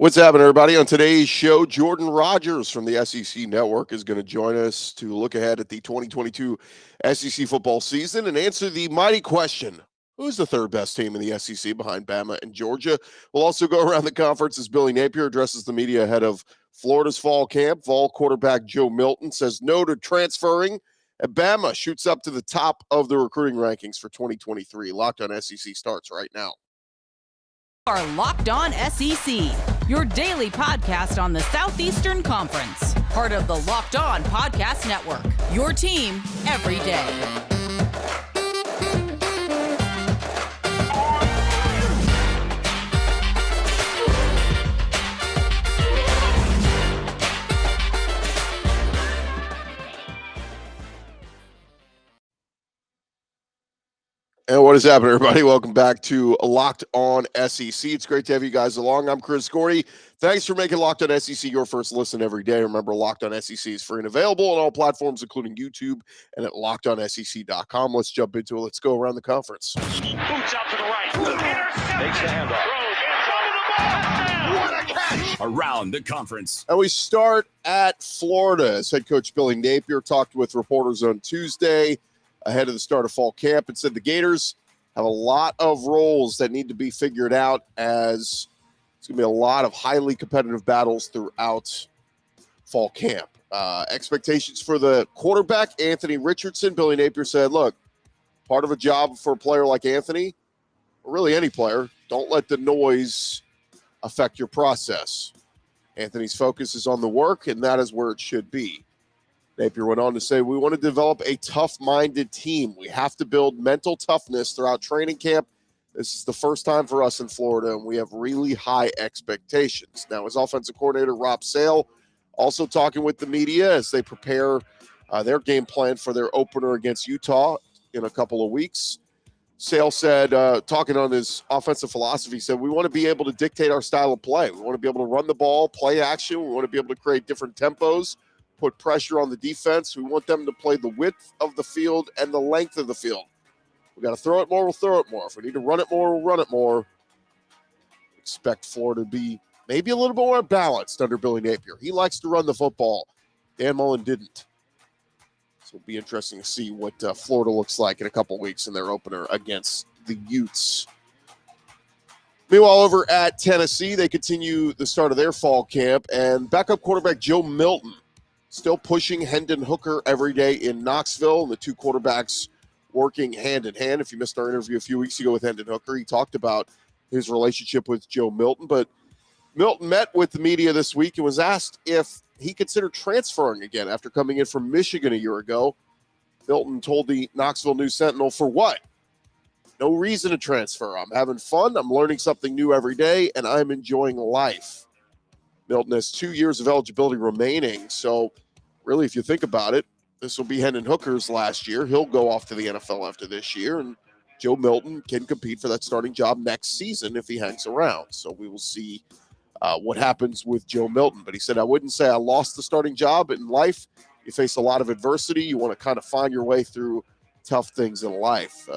What's happening, everybody? On today's show, Jordan Rodgers from the SEC Network is going to join us to look ahead at the 2022 SEC football season and answer the mighty question: who's the third best team in the SEC behind Bama and Georgia? We'll also go around the conference as Billy Napier addresses the media ahead of Florida's fall camp. Vol quarterback Joe Milton says no to transferring, and Bama shoots up to the top of the recruiting rankings for 2023. Locked on SEC starts right now. Are Locked On SEC, your daily podcast on the Southeastern Conference. Part of the Locked On Podcast Network, your team every day. And what is happening, everybody? Welcome back to Locked On SEC. It's great to have you guys along. I'm Chris Gordy. Thanks for making Locked On SEC your first listen every day. Remember, Locked On SEC is free and available on all platforms, including YouTube and at LockedOnSEC.com. Let's jump into it. Let's go around the conference. Boots out to the right. Intercepted. Makes the handoff. What a catch. Around the conference. And we start at Florida as head coach Billy Napier talked with reporters on Tuesday ahead of the start of fall camp and said the Gators have a lot of roles that need to be figured out, as it's going to be a lot of highly competitive battles throughout fall camp. Expectations for the quarterback, Anthony Richardson. Billy Napier said, look, part of a job for a player like Anthony, or really any player, don't let the noise affect your process. Anthony's focus is on the work, and that is where it should be. Napier went on to say, we want to develop a tough-minded team. We have to build mental toughness throughout training camp. This is the first time for us in Florida, and we have really high expectations. Now, his offensive coordinator, Rob Sale, also talking with the media as they prepare their game plan for their opener against Utah in a couple of weeks. Sale said, talking on his offensive philosophy, said, we want to be able to dictate our style of play. We want to be able to run the ball, play action. We want to be able to create different tempos, put pressure on the defense. We want them to play the width of the field and the length of the field. We got to throw it more, we'll throw it more. If we need to run it more, we'll run it more. Expect Florida to be maybe a little bit more balanced under Billy Napier. He likes to run the football. Dan Mullen didn't. So it'll be interesting to see what Florida looks like in a couple weeks in their opener against the Utes. Meanwhile, over at Tennessee, they continue the start of their fall camp, and backup quarterback Joe Milton still pushing Hendon Hooker every day in Knoxville, and the two quarterbacks working hand in hand. If you missed our interview a few weeks ago with Hendon Hooker, he talked about his relationship with Joe Milton. But Milton met with the media this week and was asked if he considered transferring again after coming in from Michigan a year ago. Milton told the Knoxville News-Sentinel, for what? No reason to transfer. I'm having fun. I'm learning something new every day, and I'm enjoying life. Milton has 2 years of eligibility remaining, so really, if you think about it, this will be Hendon Hooker's last year. He'll go off to the NFL after this year, and Joe Milton can compete for that starting job next season if he hangs around. So we will see what happens with Joe Milton. But he said, I wouldn't say I lost the starting job. In life, you face a lot of adversity. You want to kind of find your way through tough things in life.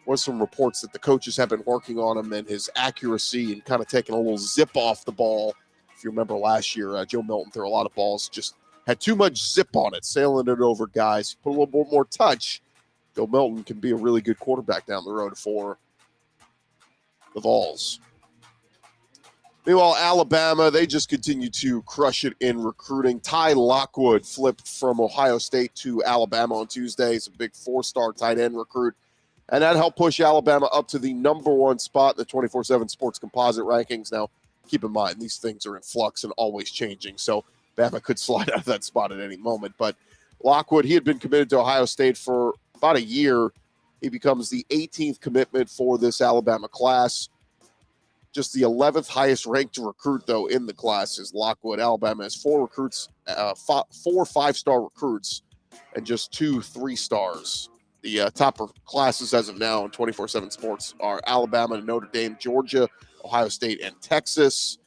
Was some reports that the coaches have been working on him and his accuracy and kind of taking a little zip off the ball. If you remember last year, Joe Milton threw a lot of balls, just had too much zip on it, sailing it over guys. Put a little bit more touch. Joe Milton can be a really good quarterback down the road for the Vols. Meanwhile, Alabama, they just continue to crush it in recruiting. Ty Lockwood flipped from Ohio State to Alabama on Tuesday. He's a big four-star tight end recruit. And that helped push Alabama up to the number one spot in the 24/7 Sports Composite rankings. Now, keep in mind, these things are in flux and always changing, so Bama could slide out of that spot at any moment. But Lockwood, he had been committed to Ohio State for about a year. He becomes the 18th commitment for this Alabama class. Just the 11th highest ranked recruit, though, in the class is Lockwood. Alabama has four recruits, four five-star recruits, and just 2 3-stars. The top classes as of now in 24/7 Sports are Alabama, Notre Dame, Georgia, Ohio State, and Texas.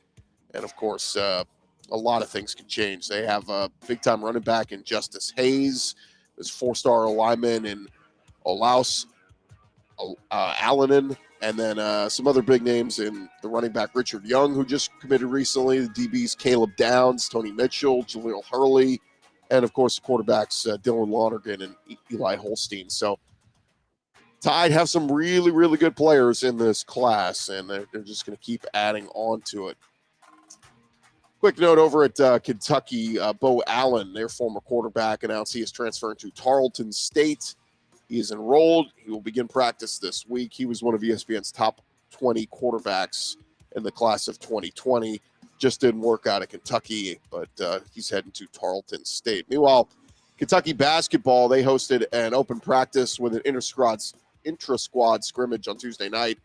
And, of course, a lot of things can change. They have a big-time running back in Justice Hayes. There's 4-star lineman in Olaus Allanen. And then some other big names in the running back, Richard Young, who just committed recently, the DBs, Caleb Downs, Tony Mitchell, Jaleel Hurley, and, of course, the quarterbacks, Dylan Lonergan and Eli Holstein. So Tide have some really, really good players in this class, and they're just going to keep adding on to it. Quick note over at Kentucky, Bo Allen, their former quarterback, announced he is transferring to Tarleton State. He is enrolled. He will begin practice this week. He was one of ESPN's top 20 quarterbacks in the class of 2020. Just didn't work out at Kentucky, but he's heading to Tarleton State. Meanwhile, Kentucky basketball, they hosted an open practice with an intra-squad scrimmage on Tuesday night.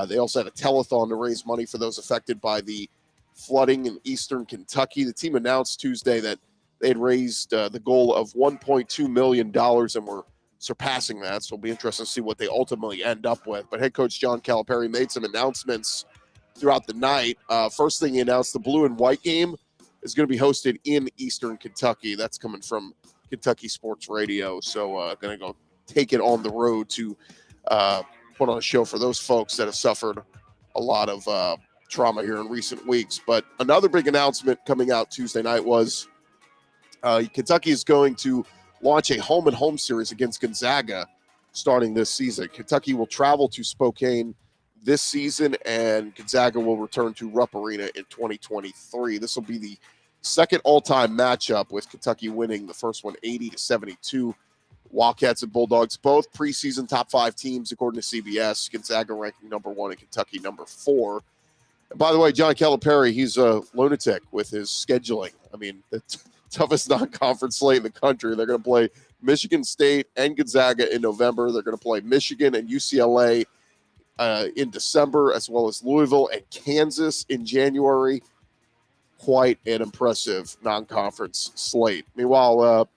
They also had a telethon to raise money for those affected by the flooding in eastern Kentucky. The team announced Tuesday that they had raised the goal of $1.2 million and were surpassing that. So it'll be interesting to see what they ultimately end up with. But head coach John Calipari made some announcements throughout the night. First thing he announced, the blue and white game is going to be hosted in eastern Kentucky. That's coming from Kentucky Sports Radio. So going to go take it on the road to put on a show for those folks that have suffered a lot of trauma here in recent weeks. But another big announcement coming out Tuesday night was Kentucky is going to launch a home-and-home series against Gonzaga starting this season. Kentucky will travel to Spokane this season, and Gonzaga will return to Rupp Arena in 2023. This will be the second all-time matchup, with Kentucky winning the first one 80-72. Wildcats and Bulldogs, both preseason top 5 teams, according to CBS. Gonzaga ranking number 1 and Kentucky number 4. And by the way, John Calipari, he's a lunatic with his scheduling. I mean, the toughest non-conference slate in the country. They're going to play Michigan State and Gonzaga in November. They're going to play Michigan and UCLA in December, as well as Louisville and Kansas in January. Quite an impressive non-conference slate. Meanwhile,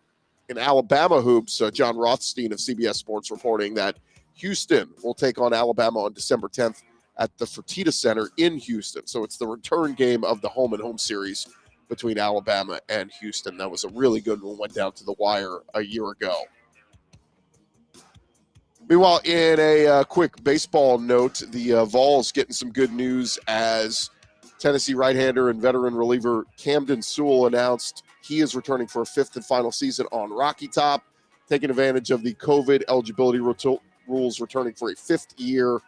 in Alabama hoops, John Rothstein of CBS Sports reporting that Houston will take on Alabama on December 10th at the Fertitta Center in Houston. So it's the return game of the home-and-home series between Alabama and Houston. That was a really good one, went down to the wire a year ago. Meanwhile, in a quick baseball note, the Vols getting some good news as Tennessee right-hander and veteran reliever Camden Sewell announced he is returning for a 5th and final season on Rocky Top, taking advantage of the COVID eligibility rules, returning for a 5th year.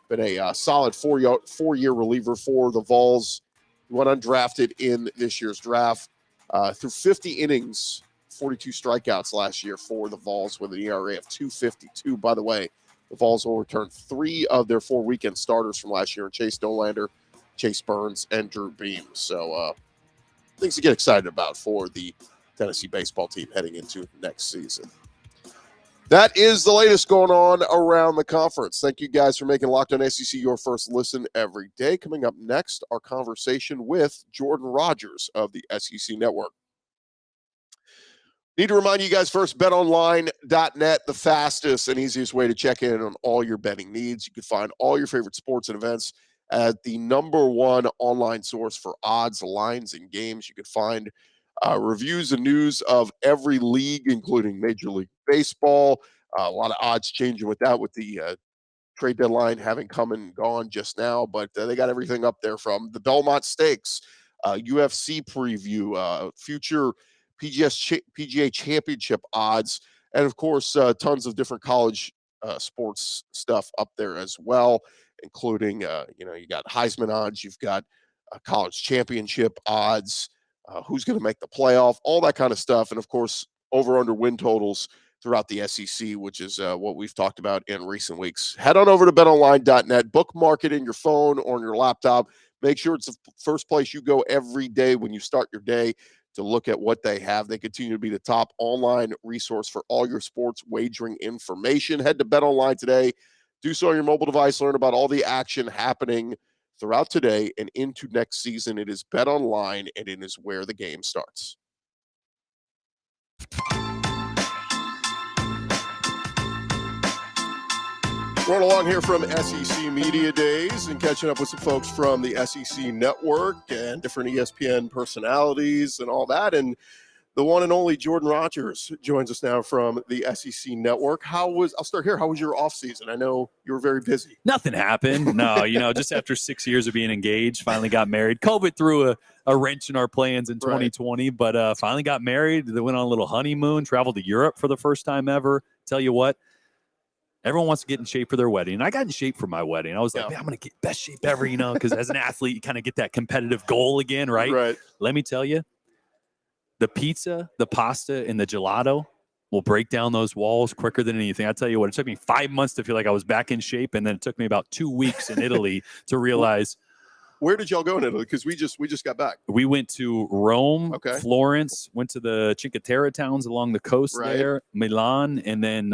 Been a solid four-year reliever for the Vols. He went undrafted in this year's draft. Through 50 innings, 42 strikeouts last year for the Vols with an ERA of 2.52. By the way, the Vols will return 3 of their 4 weekend starters from last year: Chase Dollander, Chase Burns, and Drew Beam. So things to get excited about for the Tennessee baseball team heading into next season. That is the latest going on around the conference. Thank you guys for making Locked On SEC your first listen every day. Coming up next, our conversation with Jordan Rodgers of the SEC Network. Need to remind you guys first, BetOnline.net, the fastest and easiest way to check in on all your betting needs. You can find all your favorite sports and events at the #1 online source for odds, lines, and games. You can find reviews and news of every league, including Major League Baseball. A lot of odds changing with that, with the trade deadline having come and gone just now. But they got everything up there, from the Belmont Stakes, UFC preview, future PGA Championship odds, and, of course, tons of different college sports stuff up there as well, including, you got Heisman odds, you've got college championship odds, who's going to make the playoff, all that kind of stuff. And, of course, over-under win totals throughout the SEC, which is what we've talked about in recent weeks. Head on over to betonline.net, bookmark it in your phone or on your laptop. Make sure it's the first place you go every day when you start your day to look at what they have. They continue to be the top online resource for all your sports wagering information. Head to BetOnline today. Do so on your mobile device. Learn about all the action happening throughout today and into next season. It is BetOnline, and it is where the game starts. Rolling along here from SEC Media Days and catching up with some folks from the SEC Network and different ESPN personalities and all that. And The one and only Jordan Rodgers joins us now from the SEC Network. I'll start here. How was your offseason? I know you were very busy. Nothing happened. No, just after 6 years of being engaged, finally got married. COVID threw a wrench in our plans in 2020, but finally got married. They went on a little honeymoon, traveled to Europe for the first time ever. Tell you what, everyone wants to get in shape for their wedding. And I got in shape for my wedding. I was like, man, I'm going to get best shape ever, because as an athlete, you kind of get that competitive goal again, right? Right. Let me tell you, the pizza, the pasta, and the gelato will break down those walls quicker than anything. I tell you what, it took me 5 months to feel like I was back in shape, and then it took me about 2 weeks in Italy to realize. Where did y'all go in Italy? Because we just got back. We went to Rome, Florence, went to the Cinque Terre towns along the coast there, Milan, and then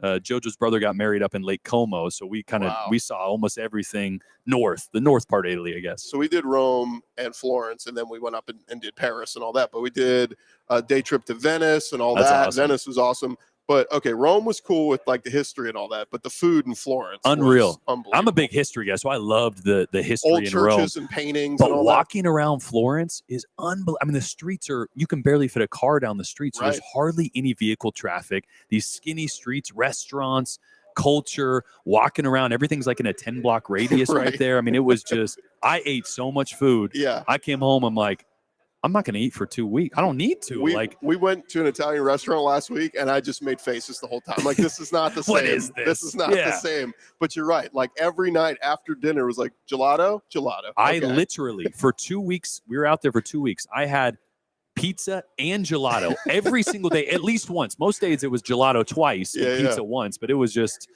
Jojo's brother got married up in Lake Como, so we we saw almost everything the north part of Italy, I guess. So we did Rome and Florence, and then we went up and did Paris and all that. But we did a day trip to Venice and all that. Awesome. Venice was awesome. But, Rome was cool with, the history and all that. But the food in Florence Unreal. was unbelievable. I'm a big history guy, so I loved the history Old in Rome. churches and paintings but and all walking around Florence is unbelievable. I mean, the streets you can barely fit a car down the street, so there's hardly any vehicle traffic. These skinny streets, restaurants, culture, walking around, everything's like in a 10-block radius right there. I mean, it was just, I ate so much food. Yeah. I came home, I'm like, I'm not going to eat for 2 weeks. I don't need to. We went to an Italian restaurant last week, and I just made faces the whole time. Like, this is not the same. What is this? This is not the same. But you're right. Like, every night after dinner was like, gelato. I literally, for 2 weeks, we were out there for 2 weeks. I had pizza and gelato every single day, at least once. Most days it was gelato twice and pizza once, but it was just,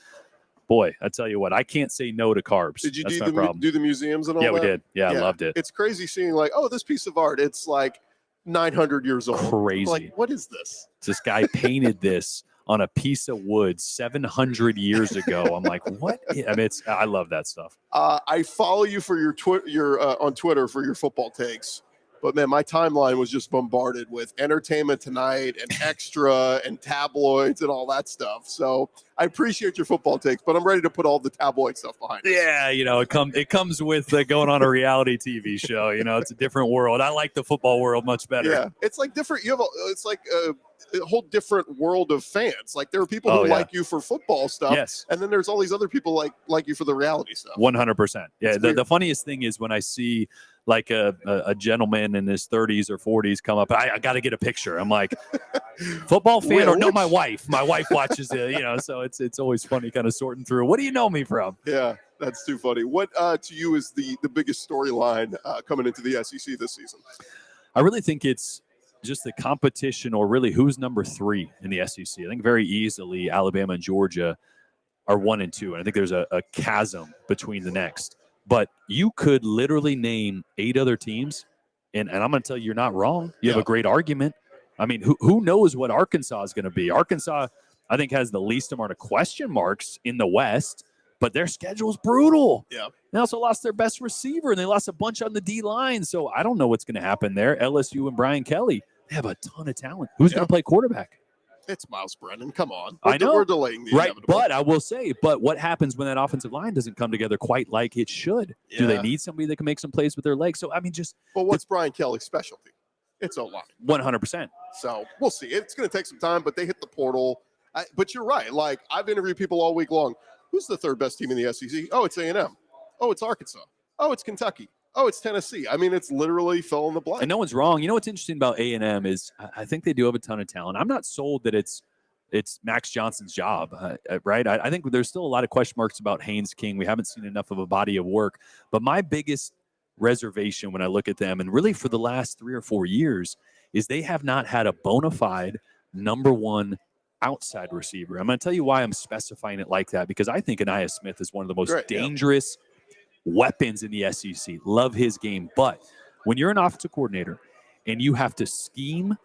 boy, I tell you what, I can't say no to carbs. Did you That's do the museums and all that? Yeah, we did. Yeah, I loved it. It's crazy seeing this piece of art. It's like 900 years old. Crazy. Like, what is this? This guy painted this on a piece of wood 700 years ago. I'm like, what? I mean, I love that stuff. I follow you for your on Twitter for your football takes. But, man, my timeline was just bombarded with Entertainment Tonight and Extra and tabloids and all that stuff. So I appreciate your football takes, but I'm ready to put all the tabloid stuff behind us. Yeah, it comes with going on a reality TV show. It's a different world. I like the football world much better. Yeah, it's like different. It's like a whole different world of fans. Like, there are people who like you for football stuff. Yes. And then there's all these other people like you for the reality stuff. 100%. Yeah. The funniest thing is when I see like a gentleman in his 30s or 40s come up, I got to get a picture. I'm like, football fan or no, my wife. My wife watches it, so it's always funny kind of sorting through. What do you know me from? Yeah, that's too funny. What to you is the biggest storyline coming into the SEC this season? I really think it's just the competition, or really who's number 3 in the SEC. I think very easily Alabama and Georgia are 1 and 2. And I think there's a chasm between the next. But you could literally name 8 other teams, and I'm going to tell you, you're not wrong. You have a great argument. I mean, who knows what Arkansas is going to be? Arkansas, I think, has the least amount of question marks in the West, but their schedule's brutal. Yeah. They also lost their best receiver, and they lost a bunch on the D-line. So I don't know what's going to happen there. LSU and Brian Kelly, they have a ton of talent. Who's going to play quarterback? It's Miles Brennan. Come on. I know. We're delaying the inevitable. But I will say, what happens when that offensive line doesn't come together quite like it should? Yeah. Do they need somebody that can make some plays with their legs? So, I mean, But what's Brian Kelly's specialty? It's O-line. 100%. So we'll see. It's going to take some time, but they hit the portal. But you're right. Like, I've interviewed people all week long. Who's the third best team in the SEC? Oh, it's A&M. Oh, it's Arkansas. Oh, it's Kentucky. Oh, it's Tennessee. I mean, it's literally fill in the blank. And no one's wrong. You know what's interesting about A&M is I think they do have a ton of talent. I'm not sold that it's Max Johnson's job, right? I think there's still a lot of question marks about Haynes King. We haven't seen enough of a body of work. But my biggest reservation when I look at them, and really for the last 3 or 4 years, is they have not had a bona fide number 1 outside receiver. I'm going to tell you why I'm specifying it like that, because I think Anaya Smith is one of the most dangerous weapons in the SEC. Love his game. But when you're an offensive coordinator and you have to scheme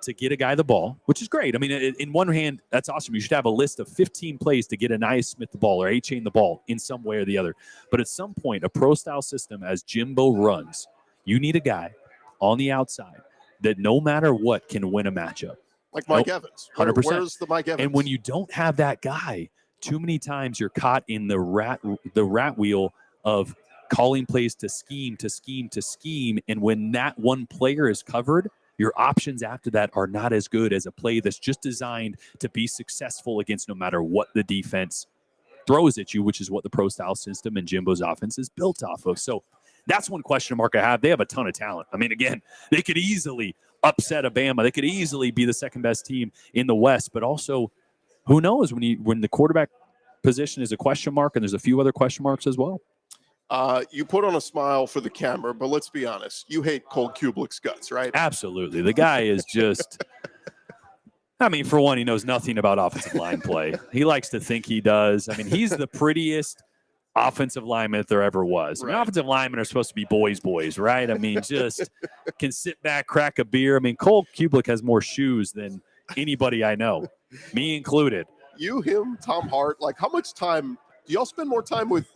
to get a guy the ball, which is great. I mean, in one hand, that's awesome. You should have a list of 15 plays to get Anaya Smith the ball or A-Chain the ball in some way or the other. But at some point, a pro-style system, as Jimbo runs, you need a guy on the outside that no matter what can win a matchup. Like Mike Evans. 100%. Where's the Mike Evans? And when you don't have that guy, too many times you're caught in the rat wheel of calling plays to scheme. And when that one player is covered, your options after that are not as good as a play that's just designed to be successful against no matter what the defense throws at you, which is what the pro style system and Jimbo's offense is built off of. So that's one question mark I have. They have a ton of talent. I mean, again, they could easily upset Alabama. They could easily be the second best team in the West, but also who knows when the quarterback position is a question mark, and there's a few other question marks as well. You put on a smile for the camera, but let's be honest. You hate Cole Kubelik's guts, right? Absolutely. The guy is just I mean, for one, he knows nothing about offensive line play. He likes to think he does. I mean, he's the prettiest offensive lineman that there ever was. I mean, offensive linemen are supposed to be boys, right? I mean, just can sit back, crack a beer. I mean, Cole Kubelik has more shoes than anybody I know, me included. You, him, Tom Hart, like how much time do y'all spend more time with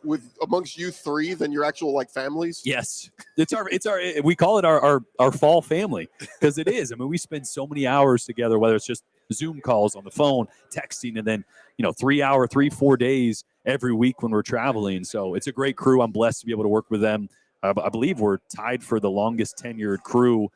amongst you three than your actual like families? Yes. It's our we call it our fall family because it is. I mean, we spend so many hours together, whether it's just Zoom calls on the phone, texting, and then, 3-4 days every week when we're traveling. So it's a great crew. I'm blessed to be able to work with them. I believe we're tied for the longest tenured crew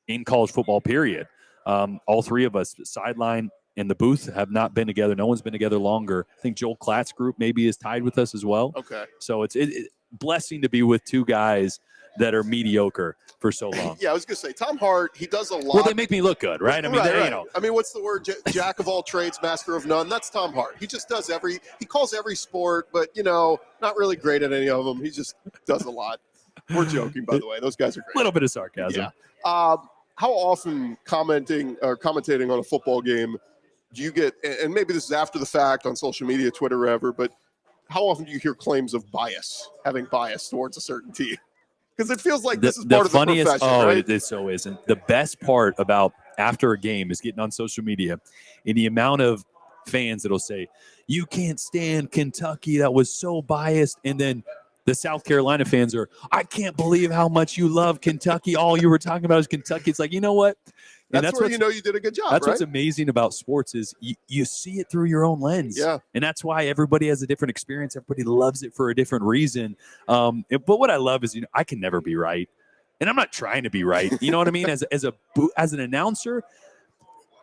in college football, period. All three of us, sideline and the booth, have not been together. No one's been together longer. I think Joel Klatt's group maybe is tied with us as well. Okay. So it's blessing to be with two guys that are mediocre for so long. Yeah, I was going to say, Tom Hart, he does a lot. Well, they make me look good, right? I mean, right. I mean, what's the word? Jack of all trades, master of none. That's Tom Hart. He just does he calls every sport, but, not really great at any of them. He just does a lot. We're joking, by the way. Those guys are great. A little bit of sarcasm. Yeah. How often commentating on a football game do you get, and maybe this is after the fact on social media, Twitter, wherever, but how often do you hear claims of having bias towards a certain team? Because it feels like this is part of the profession, right? It so isn't. The best part about after a game is getting on social media and the amount of fans that'll say, you can't stand Kentucky, that was so biased. And then the South Carolina fans are, I can't believe how much you love Kentucky. All you were talking about is Kentucky. It's like, you know what? And that's where you did a good job. That's what's amazing about sports is you see it through your own lens. Yeah. And that's why everybody has a different experience. Everybody loves it for a different reason. But what I love is, I can never be right. And I'm not trying to be right. You know what I mean? As an announcer,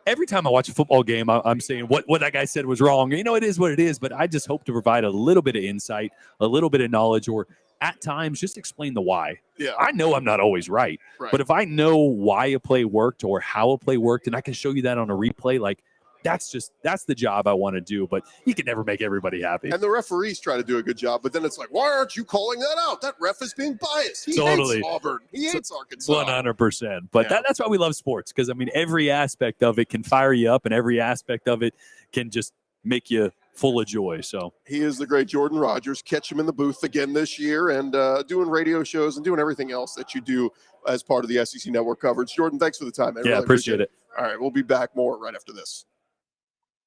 every time I watch a football game, I'm saying what that guy said was wrong. It is what it is. But I just hope to provide a little bit of insight, a little bit of knowledge, or at times just explain the why. Yeah. I know I'm not always right. But if I know why a play worked or how a play worked, and I can show you that on a replay, like that's the job I want to do. But you can never make everybody happy. And the referees try to do a good job, but then it's like, why aren't you calling that out? That ref is being biased. He hates Auburn. He hates Arkansas. 100%. But that's why we love sports, because every aspect of it can fire you up, and every aspect of it can just make you full of joy. So he is the great Jordan Rodgers. Catch him in the booth again this year and doing radio shows and doing everything else that you do as part of the SEC Network coverage. Jordan, thanks for the time, man. Yeah, really appreciate it. All right, we'll be back more right after this.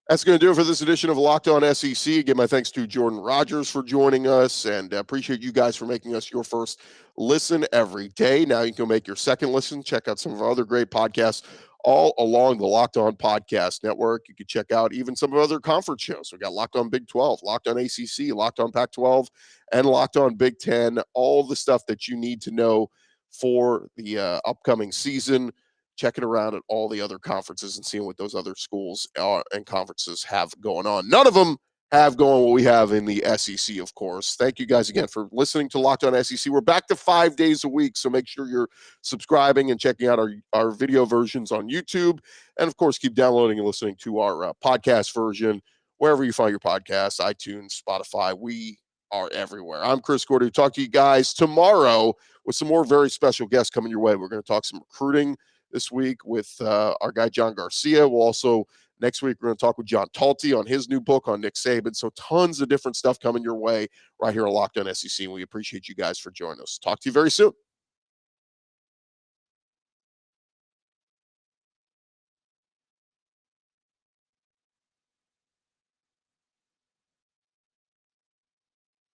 That's going to do it for this edition of Locked On SEC. Again, my thanks to Jordan Rodgers for joining us, and appreciate you guys for making us your first listen every day. Now you can make your second listen. Check out some of our other great podcasts all along the Locked On Podcast Network. You can check out even some of our other conference shows. We got Locked On Big 12, Locked On ACC, Locked On Pac-12, and Locked On Big 10. All the stuff that you need to know for the upcoming season. Checking around at all the other conferences and seeing what those other schools and conferences have going on. None of them have going what we have in the SEC, of course. Thank you guys again for listening to Locked On SEC. We're back to 5 days a week, so make sure you're subscribing and checking out our video versions on YouTube. And, of course, keep downloading and listening to our podcast version wherever you find your podcasts, iTunes, Spotify. We are everywhere. I'm Chris Gordy. Talk to you guys tomorrow with some more very special guests coming your way. We're going to talk some recruiting this week with our guy John Garcia. We'll also, next week, we're going to talk with John Talty on his new book on Nick Saban. So tons of different stuff coming your way right here on Locked On SEC. And we appreciate you guys for joining us. Talk to you very soon.